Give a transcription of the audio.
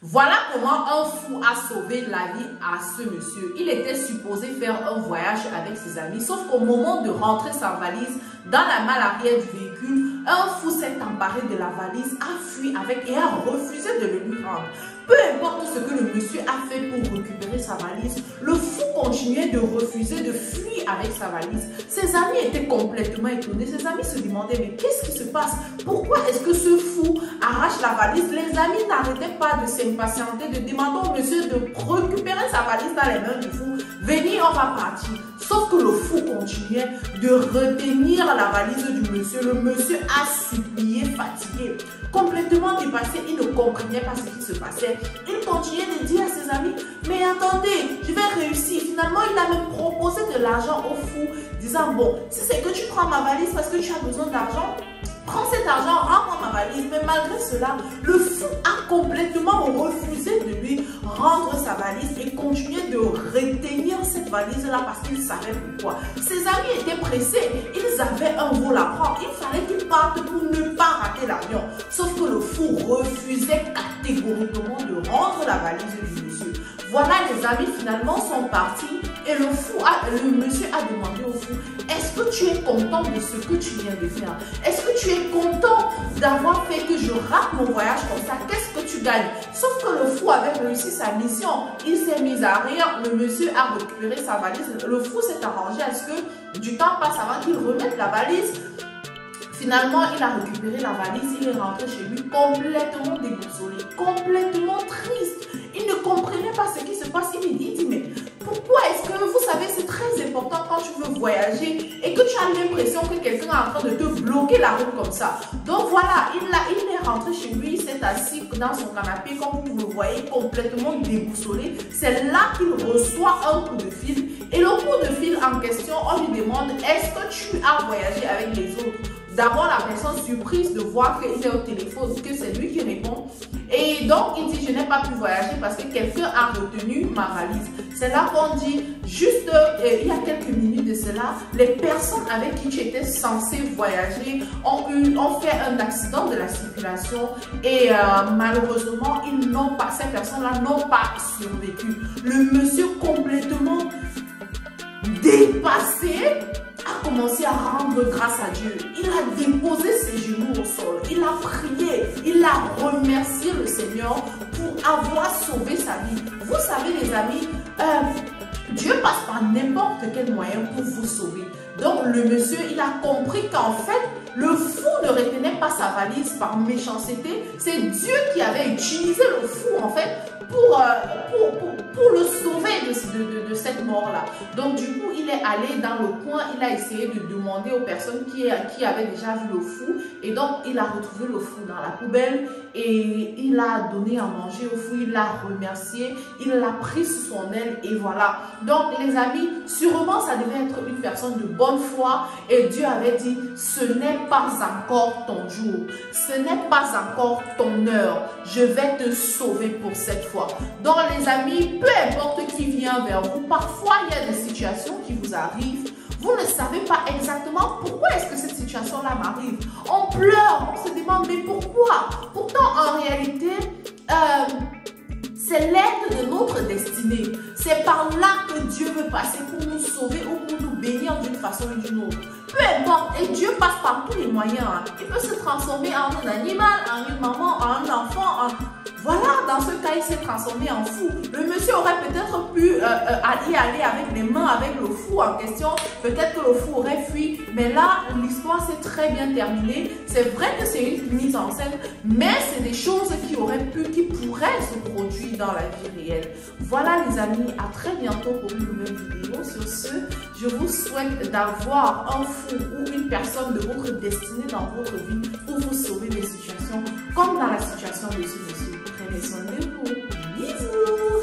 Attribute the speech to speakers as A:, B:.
A: Voilà comment un fou a sauvé la vie à ce monsieur. Il était supposé faire un voyage avec ses amis, sauf qu'au moment de rentrer sa valise dans la malle arrière du véhicule, un fou s'est emparé de la valise, a fui avec et a refusé de le lui rendre. Peu importe ce que le monsieur a fait pour récupérer sa valise, le fou continuait de refuser de fuir avec sa valise. Ses amis étaient complètement étonnés. Ses amis se demandaient, mais qu'est-ce qui se passe? Pourquoi est-ce que ce fou arrache la valise? Les amis n'arrêtaient pas de s'impatienter, de demander au monsieur de récupérer sa valise dans les mains du fou. Venez, on va partir. Sauf que le fou continuait de retenir la valise du monsieur. Le monsieur a supplié, fatigué, complètement dépassé. Il ne comprenait pas ce qui se passait. Il continuait de dire à ses amis, mais attendez, je vais réussir. Finalement, il a même proposé de l'argent au fou, disant, bon, si c'est que tu prends ma valise parce que tu as besoin d'argent, prends cet argent, rends-moi ma valise. Mais malgré cela, le fou a complètement refusé de lui rendre sa valise et continuait de retenir cette valise-là parce qu'il savait pourquoi. Ses amis étaient pressés, ils avaient un vol à prendre. Il fallait qu'ils partent pour ne pas rater l'avion. Sauf que le fou refusait catégoriquement de rendre la valise du monsieur. Voilà, les amis finalement sont partis et le monsieur a demandé au fou, est-ce que tu es content de ce que tu viens de faire? Est-ce que tu es content d'avoir fait que je rate mon voyage comme ça? Qu'est-ce que tu gagnes? Sauf que le fou avait réussi sa mission. Il s'est mis à rire, le monsieur a récupéré sa valise. Le fou s'est arrangé à ce que du temps passe avant qu'il remette la valise. Finalement, il a récupéré la valise, il est rentré chez lui complètement déboussolé, complètement triste. Il ne comprenait pas ce qui se passe. Il dit, mais pourquoi est-ce que, vous savez, c'est très important quand tu veux voyager et que tu as l'impression que quelqu'un est en train de te bloquer la route comme ça. Donc voilà, il est rentré chez lui, il s'est assis dans son canapé, comme vous le voyez, complètement déboussolé. C'est là qu'il reçoit un coup de fil. Et le coup de fil en question, on lui demande, est-ce que tu as voyagé avec les autres? D'abord, la personne surprise de voir qu'il est au téléphone, que c'est lui qui répond. Et donc, il dit, je n'ai pas pu voyager parce que quelqu'un a retenu ma valise. C'est là qu'on dit, juste il y a quelques minutes de cela, les personnes avec qui tu étais censé voyager ont fait un accident de la circulation et malheureusement, ces personnes-là n'ont pas survécu. Le monsieur complètement dépassé a commencé à rendre grâce à Dieu. Il a déposé ses genoux au sol. Il a prié. Il a remercié le Seigneur pour avoir sauvé sa vie. Vous savez les amis, Dieu passe par n'importe quel moyen pour vous sauver. Donc le monsieur, il a compris qu'en fait, le fou ne retenait pas sa valise par méchanceté. C'est Dieu qui avait utilisé le fou en fait pour le sauver de cette mort-là. Donc du coup, il est allé dans le coin, il a essayé de demander aux personnes qui avaient déjà vu le fou. Et donc, il a retrouvé le fou dans la poubelle et il a donné à manger au fou, il l'a remercié, il l'a pris sous son aile et voilà. Donc les amis, sûrement ça devait être une personne de bonne foi et Dieu avait dit, ce n'est pas encore ton jour, ce n'est pas encore ton heure, je vais te sauver pour cette fois. Donc les amis, peu importe qui vient vers vous, parfois il y a des situations qui vous arrivent, vous ne savez pas exactement pourquoi est-ce que cette situation-là m'arrive. On pleure, on se demande mais pourquoi? Pourtant en réalité, c'est l'aide de notre destinée. C'est par là que Dieu veut passer pour nous sauver ou pour nous bénir d'une façon ou d'une autre. Peu importe, et Dieu passe par tous les moyens. Il peut se transformer en un animal, en une maman, en un enfant. Voilà, dans ce cas, il s'est transformé en fou. Le monsieur aurait peut-être pu y aller avec les mains, avec le fou en question. Peut-être que le fou aurait fui. Mais là, l'histoire s'est très bien terminée. C'est vrai que c'est une mise en scène, mais c'est des choses qui pourraient se produire dans la vie réelle. Voilà les amis, à très bientôt pour une nouvelle vidéo. Sur ce, je vous souhaite d'avoir un fou ou une personne de votre destinée dans votre vie pour vous sauver des situations comme dans la situation de ce monsieur. Prenez soin de vous. Bisous.